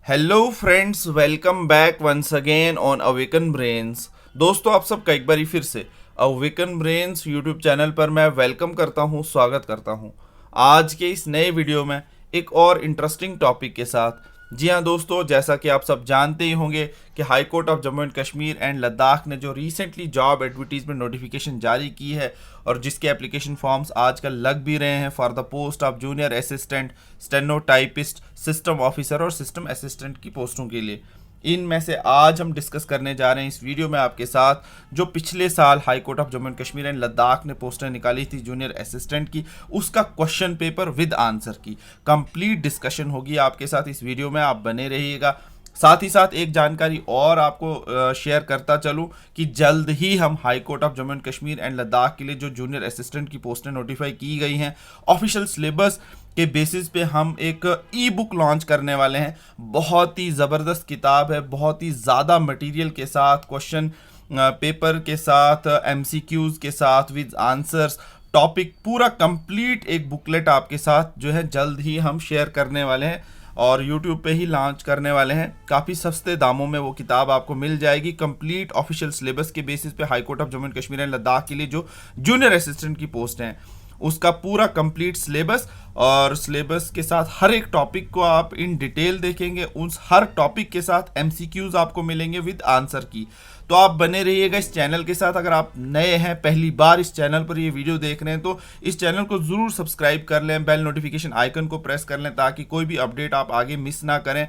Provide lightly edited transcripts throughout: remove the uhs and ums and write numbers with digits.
Hello friends, welcome back once again on Awaken Brains. दोस्तों, आप सबका एक बारी फिर से अवेकन ब्रेन्स यूट्यूब चैनल पर मैं वेलकम करता हूं, स्वागत करता हूं। आज के इस नए वीडियो में एक और इंटरेस्टिंग टॉपिक के साथ। जी हाँ दोस्तों, जैसा कि आप सब जानते ही होंगे कि high court of Jammu and Kashmir and Ladakh ने जो रिसेंटली जॉब एडवर्टीजमेंट नोटिफिकेशन जारी की है और जिसके एप्लीकेशन फॉर्म्स आजकल लग भी रहे हैं for the post of junior assistant, stenotypist, system officer और सिस्टम असिस्टेंट की पोस्टों के लिए, इनमें से आज हम डिस्कस करने जा रहे हैं इस वीडियो में आपके साथ जो पिछले साल high court of Jammu and Kashmir and Ladakh ने पोस्टें निकाली थी जूनियर असिस्टेंट की, उसका क्वेश्चन पेपर विद आंसर की कंप्लीट डिस्कशन होगी आपके साथ इस वीडियो में। आप बने रहिएगा। साथ ही साथ एक जानकारी और आपको शेयर करता चलूं कि जल्द ही हम high court of Jammu and Kashmir and Ladakh के लिए जो जूनियर असिस्टेंट की पोस्टें नोटिफाई की गई हैं, ऑफिशियल सिलेबस के बेसिस पे हम एक ई बुक लॉन्च करने वाले हैं। बहुत ही ज़बरदस्त किताब है, बहुत ही ज़्यादा मटेरियल के साथ, क्वेश्चन पेपर के साथ, एमसीक्यूज के साथ विद आंसर्स, टॉपिक पूरा कंप्लीट एक बुकलेट आपके साथ जो है जल्द ही हम शेयर करने वाले हैं और YouTube पे ही लॉन्च करने वाले हैं। काफ़ी सस्ते दामों में वो किताब आपको मिल जाएगी कंप्लीट ऑफिशियल सिलेबस के बेसिस पे। High court of Jammu and Kashmir and Ladakh के लिए जो जूनियर असिस्टेंट की पोस्ट हैं उसका पूरा कंप्लीट सिलेबस और सिलेबस के साथ हर एक टॉपिक को आप इन डिटेल देखेंगे। उस हर टॉपिक के साथ एमसीक्यूज आपको मिलेंगे विद आंसर की। तो आप बने रहिएगा इस चैनल के साथ। अगर आप नए हैं, पहली बार इस चैनल पर ये वीडियो देख रहे हैं, तो इस चैनल को ज़रूर सब्सक्राइब कर लें, बेल नोटिफिकेशन आइकन को प्रेस कर लें ताकि कोई भी अपडेट आप आगे मिस ना करें।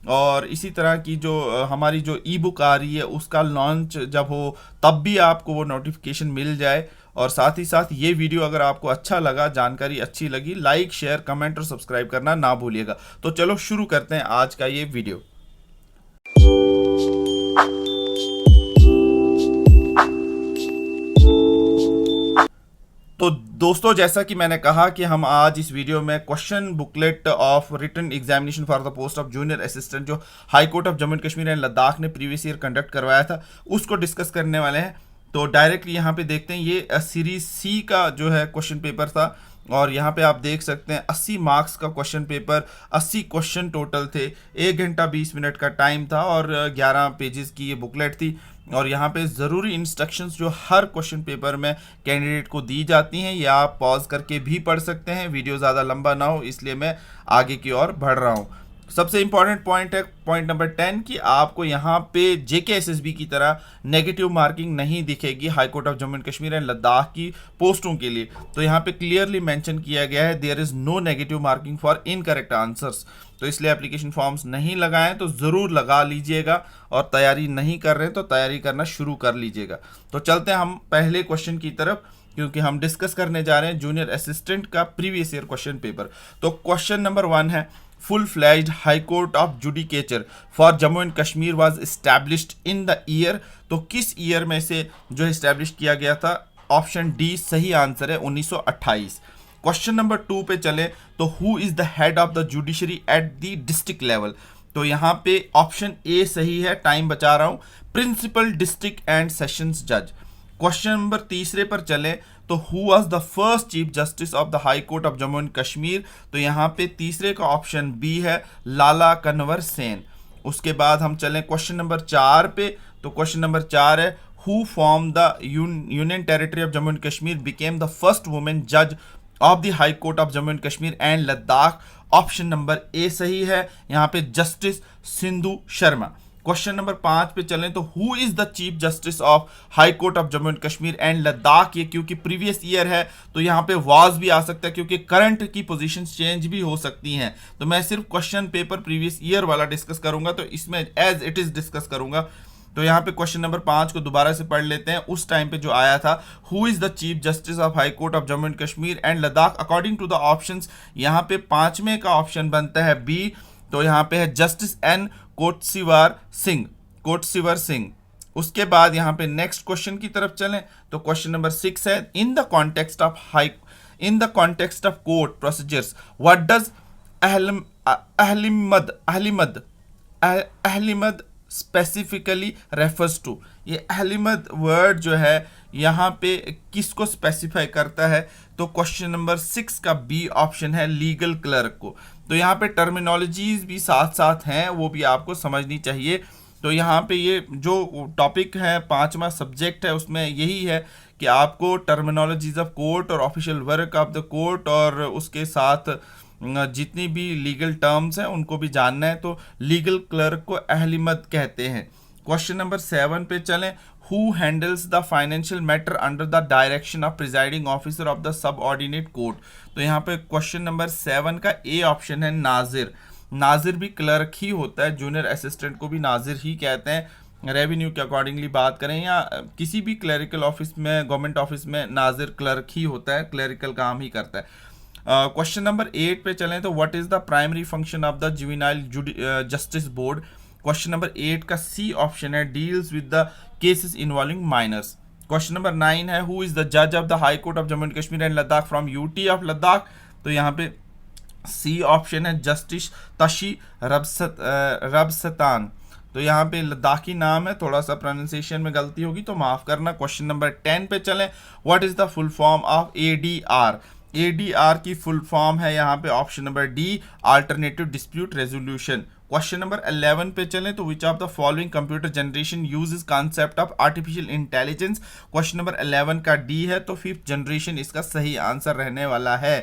और इसी तरह की जो हमारी जो ई बुक आ रही है उसका लॉन्च जब हो तब भी आपको वो नोटिफिकेशन मिल जाए। और साथ ही साथ ये वीडियो अगर आपको अच्छा लगा, जानकारी अच्छी लगी, लाइक, शेयर, कमेंट और सब्सक्राइब करना ना भूलिएगा। तो चलो शुरू करते हैं आज का ये वीडियो। तो दोस्तों, जैसा कि मैंने कहा कि हम आज इस वीडियो में question booklet of written examination for the post of junior assistant जो high court of Jammu and Kashmir and Ladakh ने प्रीवियस ईयर कंडक्ट करवाया था उसको डिस्कस करने वाले हैं। तो डायरेक्टली यहाँ पे देखते हैं, ये सीरीज सी का जो है क्वेश्चन पेपर था और यहाँ पे आप देख सकते हैं 80 मार्क्स का क्वेश्चन पेपर, 80 क्वेश्चन टोटल थे, 1 घंटा 20 मिनट का टाइम था और 11 पेजेस की ये बुकलेट थी। और यहाँ पे ज़रूरी इंस्ट्रक्शंस जो हर क्वेश्चन पेपर में कैंडिडेट को दी जाती हैं, या आप पॉज करके भी पढ़ सकते हैं। वीडियो ज़्यादा लंबा ना हो इसलिए मैं आगे की ओर बढ़ रहा हूँ। सबसे इंपॉर्टेंट पॉइंट है पॉइंट नंबर 10 कि आपको यहाँ पे JKSSB की तरह नेगेटिव मार्किंग नहीं दिखेगी high court of Jammu and Kashmir and Ladakh की पोस्टों के लिए। तो यहाँ पे क्लियरली मेंशन किया गया है there is no negative marking for incorrect answers. तो इसलिए एप्लीकेशन फॉर्म्स नहीं लगाएं तो ज़रूर लगा लीजिएगा, और तैयारी नहीं कर रहे तो तैयारी करना शुरू कर लीजिएगा। तो चलते हैं हम पहले क्वेश्चन की तरफ, क्योंकि हम डिस्कस करने जा रहे हैं जूनियर असिस्टेंट का प्रीवियस ईयर क्वेश्चन पेपर। तो क्वेश्चन नंबर 1 है, full fledged high court of judicature for Jammu and Kashmir was established in the year. तो किस ईयर में से जो एस्टैब्लिश किया गया था? ऑप्शन डी सही आंसर है, 1928। क्वेश्चन नंबर 2 पे चले तो who is the head of the judiciary at the district level. तो यहाँ पे ऑप्शन ए सही है, टाइम बचा रहा हूँ, प्रिंसिपल डिस्ट्रिक्ट एंड सेशंस जज। क्वेश्चन नंबर तीसरे पर चले तो who was the first chief justice of the high court of Jammu and Kashmir. तो यहाँ पे तीसरे का ऑप्शन बी है, लाला कन्वर सेन। उसके बाद हम चलें क्वेश्चन नंबर 4 पे। तो क्वेश्चन नंबर 4 है, who from the union territory of Jammu and Kashmir became the first women जज of the high court of Jammu and Kashmir and Ladakh. Option number A सही है, यहाँ पे justice Sindhu Sharma. Question number 5 पे चलें तो who is the chief justice of high court of Jammu and Kashmir and Ladakh. ये क्योंकि प्रीवियस ईयर है तो यहाँ पे वाज भी आ सकता है, क्योंकि करंट की पोजीशन चेंज भी हो सकती हैं। तो मैं सिर्फ क्वेश्चन पेपर प्रीवियस ईयर वाला डिस्कस करूंगा, तो इसमें एज इट इज डिस्कस करूंगा। तो यहाँ पे क्वेश्चन नंबर 5 को दोबारा से पढ़ लेते हैं। उस टाइम पे जो आया था, who is the chief justice of high court of Jammu and Kashmir and Ladakh according to the options. यहाँ पे पांचवें का ऑप्शन बनता है बी। तो यहाँ पे है जस्टिस एन कोटसीवर सिंह। उसके बाद यहाँ पे नेक्स्ट क्वेश्चन की तरफ चलें तो क्वेश्चन नंबर 6 है, in the context of court procedures what does ahlmad specifically refers to, ये अहलिमत वर्ड जो है यहाँ पे किसको स्पेसिफाई करता है? तो क्वेश्चन नंबर 6 का बी ऑप्शन है लीगल क्लर्क को। तो यहाँ पे टर्मिनोलॉजीज भी साथ साथ हैं, वो भी आपको समझनी चाहिए। तो यहाँ पे ये जो टॉपिक है 5वां सब्जेक्ट है उसमें यही है कि आपको टर्मिनोलॉजीज ऑफ कोर्ट और official work of the court और उसके साथ जितनी भी लीगल टर्म्स हैं उनको भी जानना है। तो लीगल क्लर्क को अहलिमत कहते हैं। क्वेश्चन नंबर 7 पे चलें। Who handles the financial matter under the direction of presiding officer of the subordinate court? तो यहाँ पे क्वेश्चन नंबर 7 का ए ऑप्शन है नाजिर। नाजिर भी क्लर्क ही होता है, जूनियर असिस्टेंट को भी नाजिर ही कहते हैं। रेवेन्यू के अकॉर्डिंगली बात करें या किसी भी क्लरिकल ऑफिस में, गवर्नमेंट ऑफिस में नाजिर क्लर्क ही होता है, क्लरिकल काम ही करता है। क्वेश्चन नंबर 8 पे चलें तो what is the primary function of the juvenile justice board? Question number 8 का सी ऑप्शन है deals with the cases involving minors. Question number 9 है हु इज द जज of the high court of Jammu and Kashmir and Ladakh from UT of Ladakh? तो यहाँ पे सी option है justice तशी रबसतान। तो यहाँ पे लद्दाखी नाम है, थोड़ा सा प्रोनाउंसिएशन में गलती होगी तो माफ करना। क्वेश्चन नंबर 10 पे चलें। What is the full form of ADR? ADR की फुल फॉर्म है यहाँ पे option number D, alternative dispute resolution. Question number 11 पे चलें तो which of the following computer generation uses concept of artificial intelligence? Question number 11 का D है, तो 5th जनरेशन इसका सही आंसर रहने वाला है।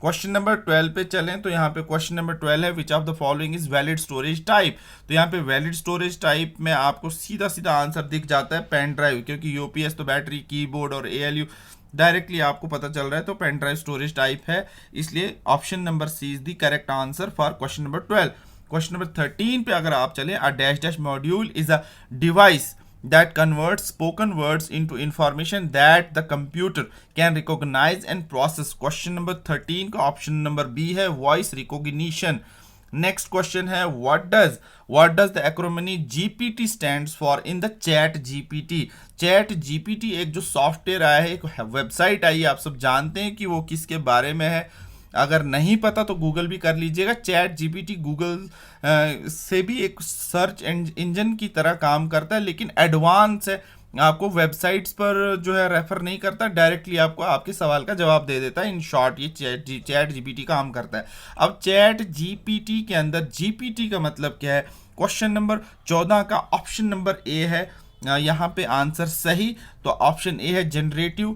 क्वेश्चन नंबर 12 पे चलें तो यहाँ पे क्वेश्चन नंबर 12 है which of the following is valid storage type? तो यहाँ पे वैलिड स्टोरेज टाइप में आपको सीधा सीधा आंसर दिख जाता है पेन ड्राइव, क्योंकि यूपीएस तो बैटरी, कीबोर्ड और एएलयू डायरेक्टली आपको पता चल रहा है, तो पेन ड्राइव स्टोरेज टाइप है, इसलिए option number C is the correct answer for question number 12। Question number 13 पे अगर आप चलें, a dash dash module is a device that converts spoken words into information that the computer can recognize and process? Question number 13 का option number B है voice recognition. Next question है what does the acronym GPT stands for in the chat GPT? Chat GPT एक जो software आया है, एक website आई है, आप सब जानते हैं कि वो किसके बारे में है। अगर नहीं पता तो गूगल भी कर लीजिएगा। चैट जीपीटी गूगल से भी एक सर्च इंजन की तरह काम करता है, लेकिन एडवांस है, आपको वेबसाइट्स पर जो है रेफर नहीं करता, डायरेक्टली आपको आपके सवाल का जवाब दे देता है। इन शॉर्ट ये चैट जीपीटी काम करता है। अब चैट जीपीटी के अंदर जीपीटी का मतलब क्या है? क्वेश्चन नंबर 14 का ऑप्शन नंबर ए है यहाँ पे आंसर सही, तो ऑप्शन ए है generative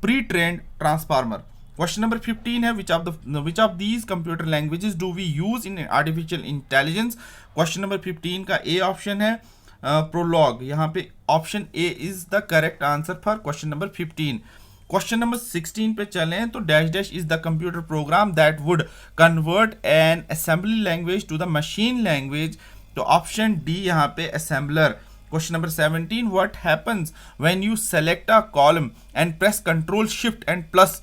pre trained transformer. Question number 15 है which of these computer languages do we use in artificial intelligence? Question number 15 का ए ऑप्शन है प्रोलॉग। यहाँ पे option A is the correct answer for question number 15। Question number 16 पे चलें तो dash dash is the computer program that would convert an assembly language to the machine language? तो option D यहाँ पे assembler. Question number 17 what happens when you select a column and press control shift and plus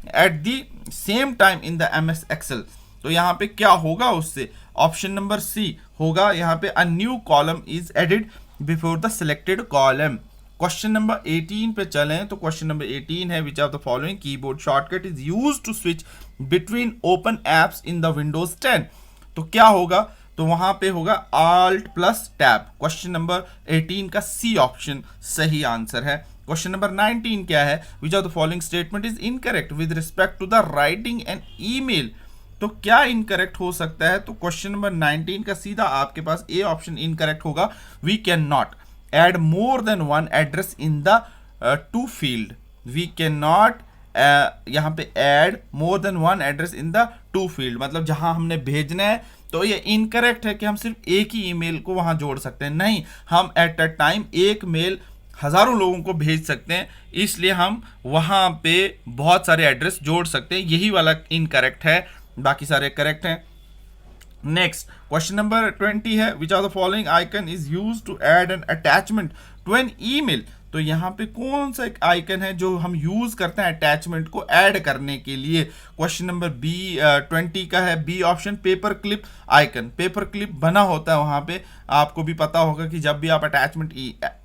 at the same time in the MS Excel? तो यहाँ पे क्या होगा उससे? Option number सी होगा यहाँ पे a new column is added before the selected column. Question number 18 पे चलें तो क्वेश्चन नंबर 18 है which of the following keyboard shortcut is used to switch between open apps in the Windows 10? तो क्या होगा? तो वहां पे होगा Alt + Tab। क्वेश्चन नंबर 18 का सी ऑप्शन सही आंसर है। क्वेश्चन नंबर 19 क्या है? Which of the following statement is incorrect with respect to the writing an email? तो क्या इनकरेक्ट हो सकता है? तो क्वेश्चन नंबर 19 का सीधा आपके पास ए ऑप्शन इनकरेक्ट होगा। We can not add more than one address in the to field. We can not यहाँ पे add more than one address in the to field, मतलब जहां हमने भेजना है तो ये इनकरेक्ट है कि हम सिर्फ एक ही ईमेल को वहां जोड़ सकते हैं। नहीं, हम एट अ टाइम एक मेल हजारों लोगों को भेज सकते हैं, इसलिए हम वहां पे बहुत सारे एड्रेस जोड़ सकते हैं। यही वाला इनकरेक्ट है, बाकी सारे करेक्ट हैं। नेक्स्ट क्वेश्चन नंबर 20 है which are the following icon is used to add an attachment to an email? तो यहाँ पे कौन सा एक आइकन है जो हम यूज करते हैं अटैचमेंट को ऐड करने के लिए? क्वेश्चन नंबर 20 का है B option paper clip icon. Paper clip बना होता है वहां पे, आपको भी पता होगा कि जब भी आप अटैचमेंट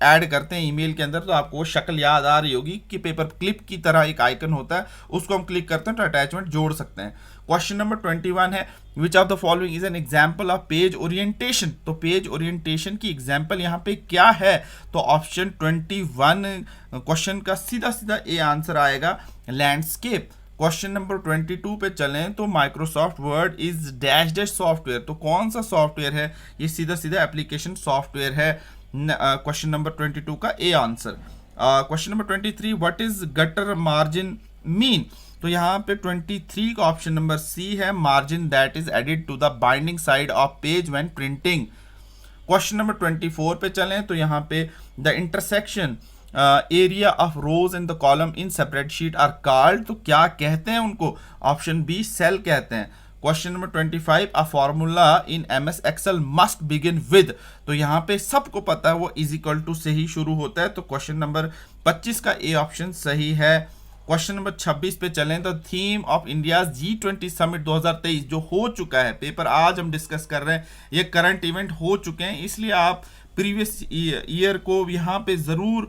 ऐड करते हैं ईमेल के अंदर तो आपको वो शक्ल याद आ रही होगी कि पेपर क्लिप की तरह एक आइकन होता है, उसको हम क्लिक करते हैं तो अटैचमेंट जोड़ सकते हैं। क्वेश्चन नंबर 21 है which of the following is an example of page orientation. तो पेज ओरिएंटेशन की एग्जाम्पल यहाँ पे क्या है, तो ऑप्शन 21 क्वेश्चन का सीधा सीधा ए आंसर आएगा, लैंडस्केप। क्वेश्चन नंबर 22 पे चलें तो Microsoft Word is dash dash software, तो कौन सा सॉफ्टवेयर है, ये सीधा सीधा एप्लीकेशन सॉफ्टवेयर है। क्वेश्चन नंबर 22 का A answer. Question number 23 what is gutter margin mean, तो यहाँ पे 23 का ऑप्शन नंबर सी है, margin that is added to the binding side of page when printing. Question number 24 पे चलें तो यहाँ पे the intersection area of rows in the column in separate sheet are called, तो क्या कहते हैं उनको, ऑप्शन बी सेल कहते हैं। Question number 25 a formula in MS Excel must begin with, तो यहाँ पे सबको पता है वो इज इक्वल टू से ही शुरू होता है, तो क्वेश्चन नंबर 25 का ए ऑप्शन सही है। क्वेश्चन नंबर 26 पे चलें तो theme of India G20 summit 2023 जो हो चुका है, पेपर आज हम डिस्कस कर रहे हैं, ये करंट इवेंट हो चुके हैं, इसलिए आप प्रीवियस ईयर को यहाँ पे ज़रूर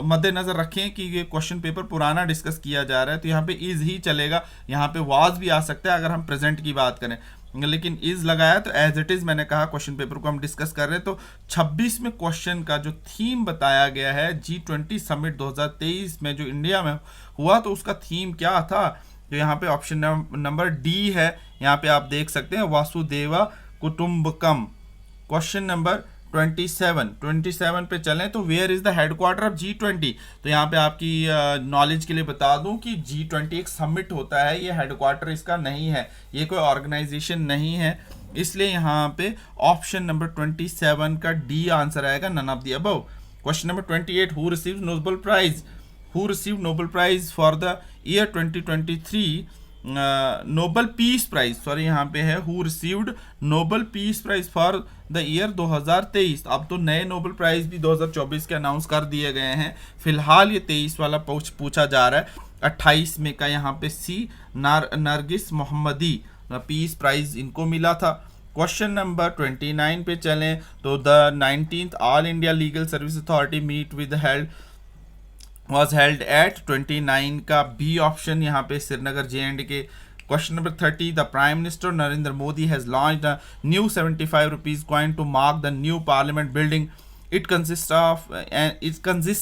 मद्देनज़र रखें कि ये क्वेश्चन पेपर पुराना डिस्कस किया जा रहा है, तो यहाँ पे इज ही चलेगा, यहाँ पे वाज भी आ सकता है अगर हम प्रेजेंट की बात करें, लेकिन इज लगाया तो एज इट इज़ मैंने कहा क्वेश्चन पेपर को हम डिस्कस कर रहे हैं। तो 26 में क्वेश्चन का जो थीम बताया गया है G20 समिट 2023 में जो इंडिया में हुआ, तो उसका थीम क्या था, तो यहाँ पे ऑप्शन नंबर डी है, यहाँ पे आप देख सकते हैं वासुदेवा कुटुंबकम। क्वेश्चन नंबर 27 पे चलें तो where is the headquarter of G20, तो यहाँ पे आपकी नॉलेज के लिए बता दूं कि G20 एक समिट होता है, ये हेडक्वार्टर इसका नहीं है, ये कोई ऑर्गेनाइजेशन नहीं है, इसलिए यहाँ पे ऑप्शन नंबर 27 का डी आंसर आएगा, none of the above. Question number 28 who received Nobel prize, who received Nobel prize for the year 2023, Nobel peace prize, sorry यहाँ पे है who received Nobel peace prize for the year 2023। अब तो नए Nobel prize भी 2024 के announce कर दिए गए हैं, फिलहाल ये 23 वाला पूछा जा रहा है। 28 में का यहाँ पे C Narges Mohammadi peace prize इनको मिला था। क्वेश्चन नंबर 29 पे चलें तो the 19th all India legal service authority meet with held was held at 29 का बी ऑप्शन यहाँ पे Srinagar J&K। Question number 30 the prime minister Narendra Modi has launched a new 75 rupees coin to mark the new parliament building, it consists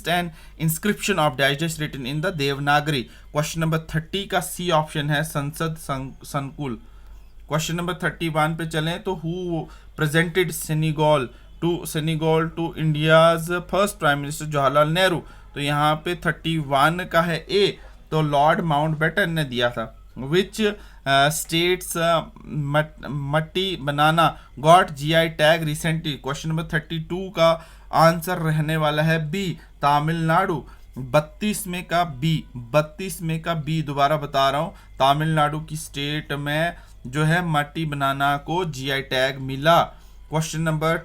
an inscription of digest written in the Devanagari। Question number 30 का C option है संसद संकुल। Question number 31 पे चलें तो who presented Senegal to India's first prime minister Jawaharlal Nehru, तो यहाँ पे 31 का है ए, तो लॉर्ड माउंटबेटन ने दिया था। Which states Matti banana got GI tag recently, question number 32 का आंसर रहने वाला है बी, तमिलनाडु। 32 में का बी दोबारा बता रहा हूँ, तमिलनाडु की स्टेट में जो है मट्टी बनाना को GI टैग मिला। क्वेश्चन नंबर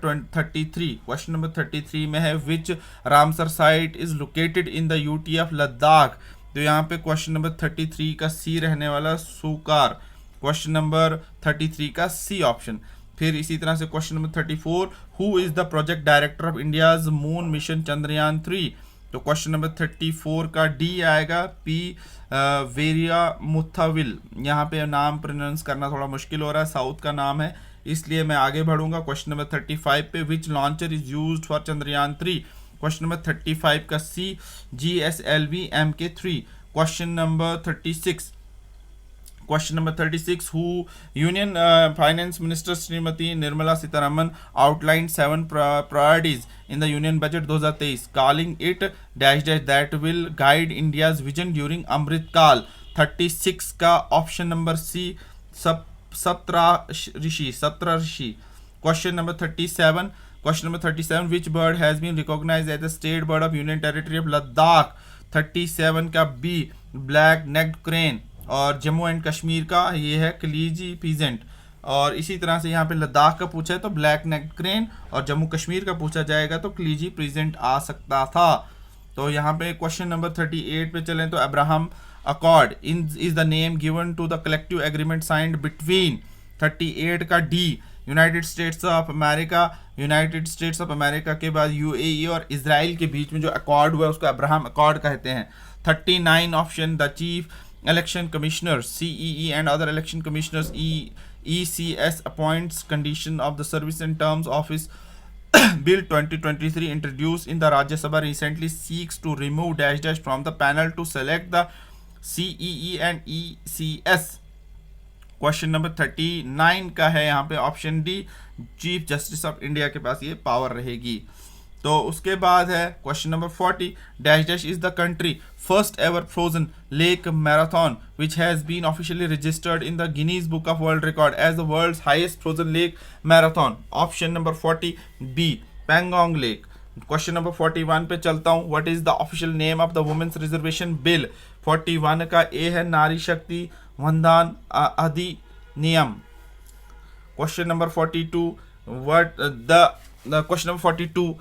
33 में है which Ramsar site is located in the UT of Ladakh, तो यहाँ पे क्वेश्चन नंबर 33 का सी रहने वाला सुकार। क्वेश्चन नंबर 33 का सी ऑप्शन। फिर इसी तरह से question number 34 who is the project director of India's moon mission Chandrayaan 3, तो क्वेश्चन नंबर 34 का डी आएगा, पी वेरिया मुथाविल। यहाँ पे नाम प्रोनाउंस करना थोड़ा मुश्किल हो रहा है, साउथ का नाम है, इसलिए मैं आगे बढ़ूंगा। क्वेश्चन नंबर 35 पे which launcher is used for Chandrayaan 3, question number 35 का C GSLV MK3। Question number 36 who union finance minister Shrimati Nirmala Sitharaman outline 7 priorities in the union budget 2023 calling it dash dash that will guide India's vision during Amrit Kaal. 36 का option number C Saptarishi. Question number 37 which bird has been recognised as the state bird of union territory of Ladakh, 37 का B black necked crane. और Jammu and Kashmir का ये है Khilji peasant, और इसी तरह से यहाँ पे लद्दाख का पूछा है तो ब्लैक नेक्ड क्रेन, और जम्मू कश्मीर का पूछा जाएगा तो कलीजी पीजेंट आ सकता था। तो यहाँ पे क्वेश्चन नंबर 38 पे चलें तो Abraham accord is the name given to the collective agreement signed between, 38 का D United States of America, United States of America के बाद यूएई और इसराइल के बीच में जो अकॉर्ड हुआ है उसको अब्राहम अकॉर्ड कहते हैं। 39 option, the chief election commissioner CEE and other election commissioners ECS appoints condition of the service and terms office Bill 2023 introduced in the Rajya Sabha recently seeks to remove dash dash from the panel to select the CEE and ECS। Question number 39 का है यहाँ पे option D, chief justice of India के पास ये power रहेगी। तो उसके बाद है question number 40, dash dash is the country first ever frozen lake marathon which has been officially registered in the Guinness book of world record as the world's highest frozen lake marathon. Option number 40 B, Pangong lake. Question number 41 पे चलता हूँ, what is the official name of the women's reservation bill. 41 का A है Nari Shakti Vandan Adhiniyam. Question number 42, what the question number 42,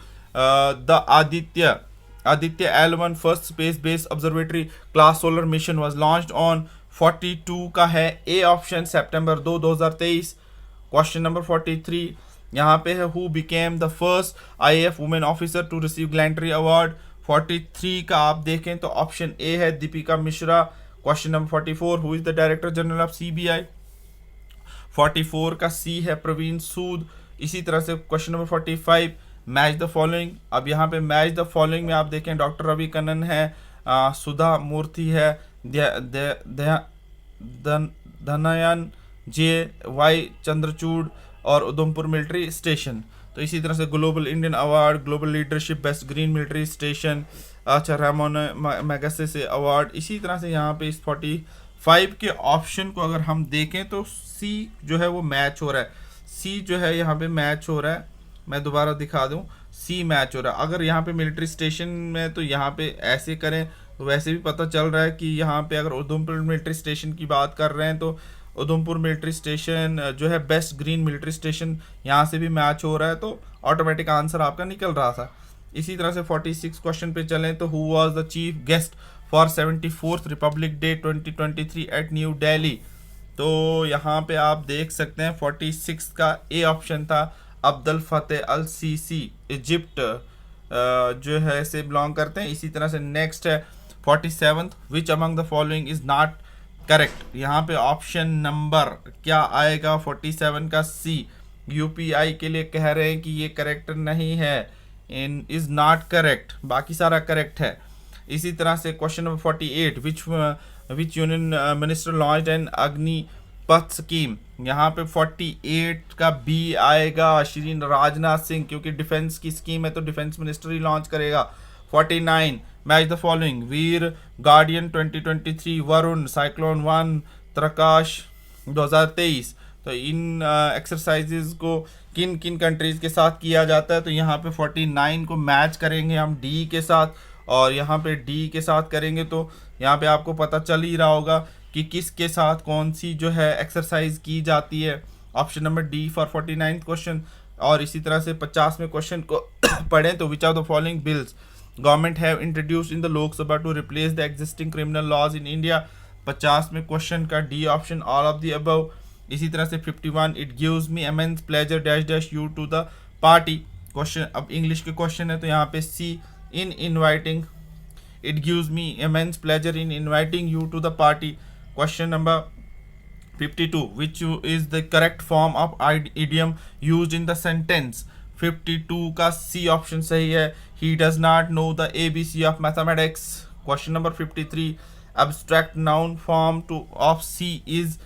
the Aditya L1 first space-based observatory class solar mission was launched on 42 का है A option September 2, 2023। Question number 43 यहाँ पे है, who became the first IAF women officer to receive gallantry award। 43 का आप देखें तो option A है Deepika Mishra. Question number 44, who is the director general of CBI। 44 का सी है प्रवीण सूद। इसी तरह से question number 45, match the following. अब यहाँ पे मैच द फॉलोइंग में आप देखें डॉक्टर रवि कन्नन है, सुधा मूर्ति है, धनयन JY चंद्रचूड़ और उधमपुर मिलिट्री स्टेशन। तो इसी तरह से global Indian award, global leadership best green military station, अच्छा रेमोन मैगसे से अवार्ड। इसी तरह से यहाँ पे इस 45 के ऑप्शन को अगर हम देखें तो सी जो है वो मैच हो रहा है, सी जो है यहाँ पे मैच हो रहा है। मैं दोबारा दिखा दूं, सी मैच हो रहा है। अगर यहाँ पे मिलिट्री स्टेशन में तो यहाँ पे ऐसे करें तो वैसे भी पता चल रहा है कि यहाँ पे अगर उधमपुर मिलिट्री स्टेशन की बात कर रहे हैं तो उधमपुर मिलिट्री स्टेशन जो है बेस्ट ग्रीन मिलिट्री स्टेशन, यहाँ से भी मैच हो रहा है, तो ऑटोमेटिक आंसर आपका निकल रहा था। इसी तरह से 46 क्वेश्चन पे चलें तो who was the chief guest for 74th republic day 2023 at New Delhi. तो यहाँ पे आप देख सकते हैं 46 का ए ऑप्शन था अब्दुल फतेह अल सीसी, इजिप्ट जो है से बिलोंग करते हैं। इसी तरह से नेक्स्ट है 47th, which among the following is not correct. यहाँ पे ऑप्शन नंबर क्या आएगा 47 का सी, यूपीआई के लिए कह रहे हैं कि ये करेक्ट नहीं है, इन इज नॉट करेक्ट, बाकी सारा करेक्ट है। इसी तरह से question number 48, which union minister launched an Agnipath scheme. यहाँ पे 48 का बी आएगा, श्री राजनाथ सिंह, क्योंकि डिफेंस की स्कीम है तो डिफेंस मिनिस्टर ही लॉन्च करेगा। 49, match the following, Veer guardian 2023, Varun, cyclone 1, त्रकाश 2023। तो इन एक्सरसाइजेज को किन किन कंट्रीज के साथ किया जाता है, तो यहाँ पे 49 को मैच करेंगे हम डी के साथ, और यहाँ पे डी के साथ करेंगे तो यहाँ पे आपको पता चल ही रहा होगा कि किसके साथ कौन सी जो है एक्सरसाइज की जाती है। Option number D for 49th question. और इसी तरह से 50वें क्वेश्चन को पढ़ें तो which of the following bills government have introduced in the Lok Sabha to replace the existing criminal laws in India. 50वें क्वेश्चन का D option, all of the above. इसी तरह से 51, it gives me immense pleasure dash dash you to the party. Question अब English के question है तो यहाँ पे C, in inviting, it gives me immense pleasure in inviting you to the party। Question number 52, which is the correct form of idiom used in the sentence। 52 का C option सही है, he does not know the ABC of mathematics। Question number 53, abstract noun form to of C is।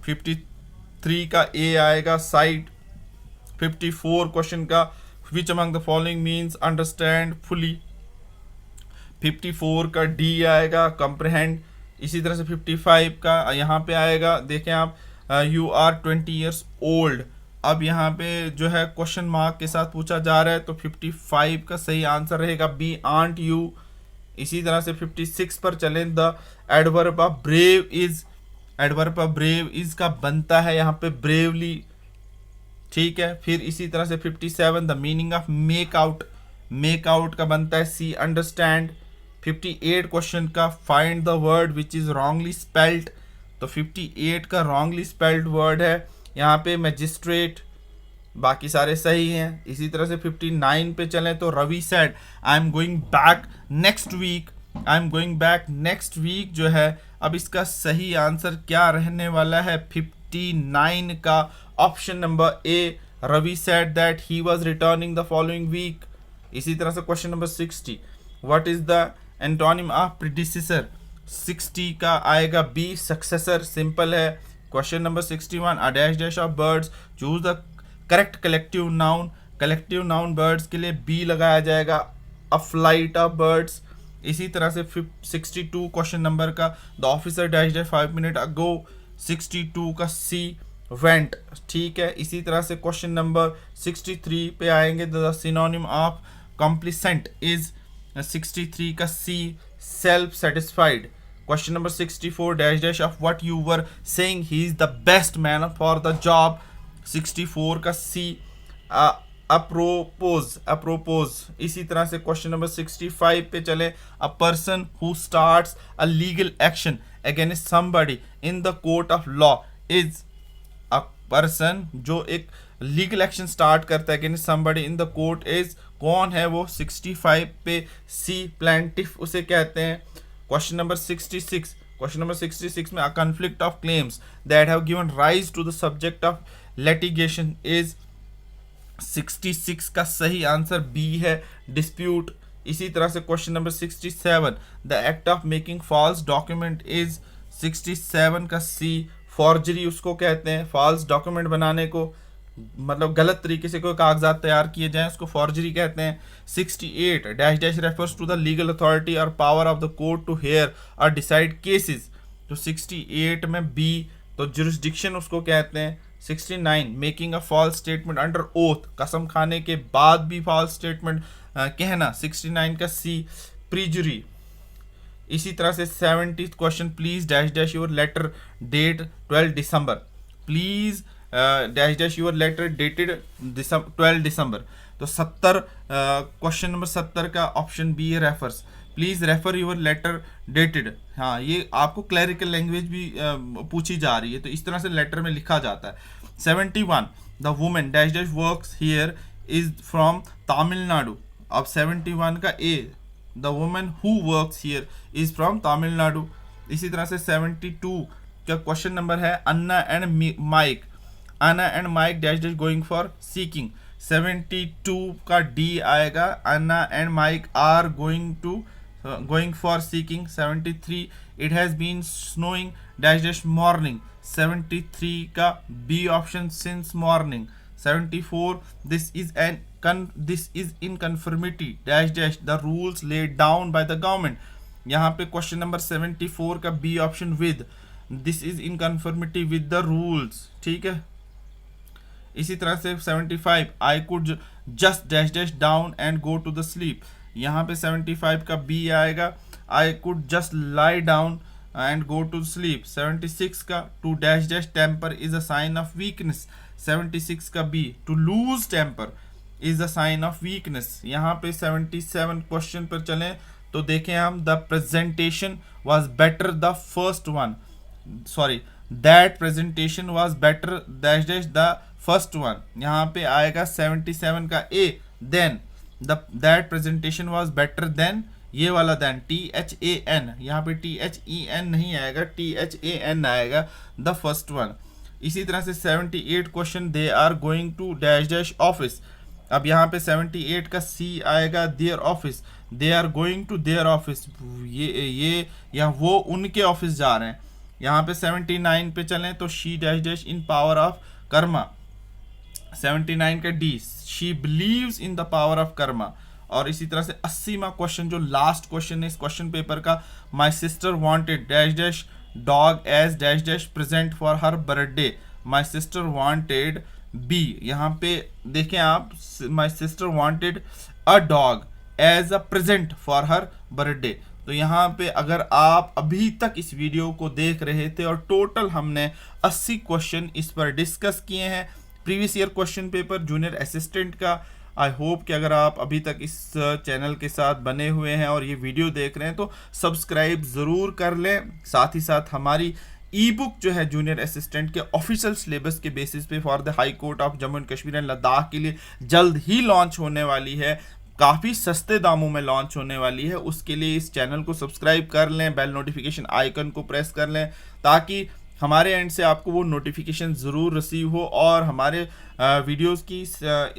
53 का A आएगा, site। 54 question का which among the following means understand fully। 54 का D आएगा, comprehend। इसी तरह से 55 का यहाँ पे आएगा, देखें आप, यू आर 20 years old। अब यहाँ पे जो है क्वेश्चन मार्क के साथ पूछा जा रहा है तो 55 का सही आंसर रहेगा बी, आंट यू। इसी तरह से 56 पर चलें, the adverb of brave is. Adverb of brave is का बनता है यहाँ पे ब्रेवली, ठीक है। फिर इसी तरह से 57, the meaning of make out. Make out का बनता है सी, अंडरस्टैंड। 58 क्वेश्चन का find the word which is wrongly spelled. तो 58 का रॉन्गली स्पेल्ड वर्ड है यहाँ पे मैजिस्ट्रेट, बाकी सारे सही हैं। इसी तरह से 59 पे चलें तो Ravi said I am going back next week, I am going back next week जो है, अब इसका सही आंसर क्या रहने वाला है 59 का option number A, Ravi said that he was returning the following week. इसी तरह से question number 60, what is the antonym of predecessor, 60 का आएगा बी, सक्सेसर, सिंपल है। Question number 61, a dash dash of birds, choose the correct collective noun, collective noun birds के लिए B लगाया जाएगा, अ फ्लाइट ऑफ बर्ड्स। इसी तरह से 62 क्वेश्चन नंबर का, the officer dash dash 5 minute ago, 62 का सी, वेंट, ठीक है। इसी तरह से क्वेश्चन नंबर 63 पे आएंगे, the synonym of complacent is, 63 का C, self satisfied. Question number 64, dash dash of what you were saying he is the best man for the job, 64 का सी, अप्रोपोज, अप्रोपोज। इसी तरह से क्वेश्चन नंबर 65 पे चले, a person who starts a legal action against somebody in the court of law is, a person जो एक legal action start करता है against somebody in the court is, कौन है वो, 65 पे सी, प्लेंटिफ उसे कहते हैं। क्वेश्चन नंबर 66, क्वेश्चन नंबर 66 में, a conflict of claims that have given rise to the subject of litigation is, 66 का सही आंसर बी है, डिस्प्यूट। इसी तरह से question number 67, the act of making false document is, 67 का सी, फॉर्जरी उसको कहते हैं, फॉल्स डॉक्यूमेंट बनाने को, मतलब गलत तरीके से कोई कागजात तैयार किए जाएं उसको फॉर्जरी कहते हैं। 68, dash dash refers to the legal authority और power of the court to hear और डिसाइड केसेस, तो 68 में बी, तो जुरिस्डिक्शन उसको कहते हैं। 69, making a false statement under oath, कसम खाने के बाद भी फॉल्स स्टेटमेंट कहना, 69 का सी, प्रीजुरी। इसी तरह से 70th question, please dash dash your letter date 12 December, please dash dash your letter dated 12 December, तो 70 क्वेश्चन नंबर 70 का ऑप्शन बी है, refers, please refer your letter dated. हाँ, ये आपको क्लैरिकल लैंग्वेज भी पूछी जा रही है, तो इस तरह से लेटर में लिखा जाता है। 71, the women dash dash works here is from Tamil Nadu, अब 71 का A, the women who works here is from Tamil Nadu. इसी तरह से 72 का क्वेश्चन नंबर है, Anna and Mike, Anna and Mike dash dash going for skiing, 72 का डी आएगा, Anna and Mike are going for skiing. 73, it has been snowing dash dash morning, 73 का B option, since morning. 74, this is in conformity dash dash the rules laid down by the government, यहाँ पे question number 74 का B option, with, this is in conformity with the rules, ठीक है। इसी तरह से 75, I could just dash dash down and go to the sleep, यहाँ पे 75 का बी आएगा, I could just lie down and go to sleep. 76 का, to dash dash temper is a sign of weakness, 76 का B, to lose temper is a sign of weakness. यहाँ पे 77 क्वेश्चन पर चलें तो देखें हम, the presentation was better the first one, sorry that presentation was better dash dash the first one, यहाँ पे आएगा 77 का A, then that presentation was better than, ये वाला देन, THAN, यहाँ पे THEN नहीं आएगा, THAN आएगा, द फर्स्ट वन। इसी तरह से 78 question, they are going to dash dash office, अब यहाँ पे 78 का सी आएगा, their office, they are going to their office, ये या वो उनके ऑफिस जा रहे हैं। यहाँ पे 79 पे चलें तो she dash dash in power of karma, 79 का D, she believes in the power of karma. और इसी तरह से 80वां क्वेश्चन जो लास्ट क्वेश्चन है इस क्वेश्चन पेपर का, my sister wanted dash dash dog as dash dash present for her birthday, my sister wanted B, यहाँ पे देखें आप, my sister wanted a dog as a present for her birthday. तो यहाँ पे अगर आप अभी तक इस वीडियो को देख रहे थे और टोटल हमने 80 क्वेश्चन इस पर डिस्कस किए हैं, previous year question paper junior assistant का। आई होप कि अगर आप अभी तक इस चैनल के साथ बने हुए हैं और ये वीडियो देख रहे हैं तो सब्सक्राइब ज़रूर कर लें, साथ ही साथ हमारी ई बुक जो है जूनियर असिस्टेंट के ऑफिशियल सिलेबस के बेसिस पे for the high court of Jammu and Kashmir and Ladakh के लिए जल्द ही लॉन्च होने वाली है, काफ़ी सस्ते दामों में लॉन्च होने वाली है। उसके लिए इस चैनल को सब्सक्राइब कर लें, बेल नोटिफिकेशन आइकन को प्रेस कर लें ताकि हमारे एंड से आपको वो नोटिफिकेशन ज़रूर रिसीव हो, और हमारे वीडियोस की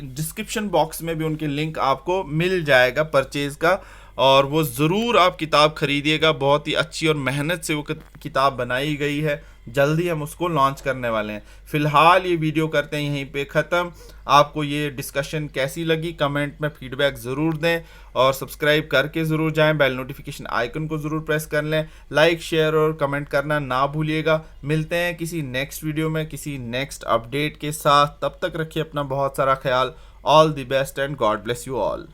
डिस्क्रिप्शन बॉक्स में भी उनके लिंक आपको मिल जाएगा परचेज़ का, और वो ज़रूर आप किताब खरीदिएगा। बहुत ही अच्छी और मेहनत से वो किताब बनाई गई है। जल्दी हम उसको लॉन्च करने वाले हैं। फ़िलहाल ये वीडियो करते हैं यहीं पे ख़त्म। आपको ये डिस्कशन कैसी लगी कमेंट में फीडबैक ज़रूर दें, और सब्सक्राइब करके ज़रूर जाएं, बेल नोटिफिकेशन आइकन को ज़रूर प्रेस कर लें, लाइक शेयर और कमेंट करना ना भूलिएगा। मिलते हैं किसी नेक्स्ट वीडियो में किसी नेक्स्ट अपडेट के साथ। तब तक रखिए अपना बहुत सारा ख्याल। All the best and God bless you all.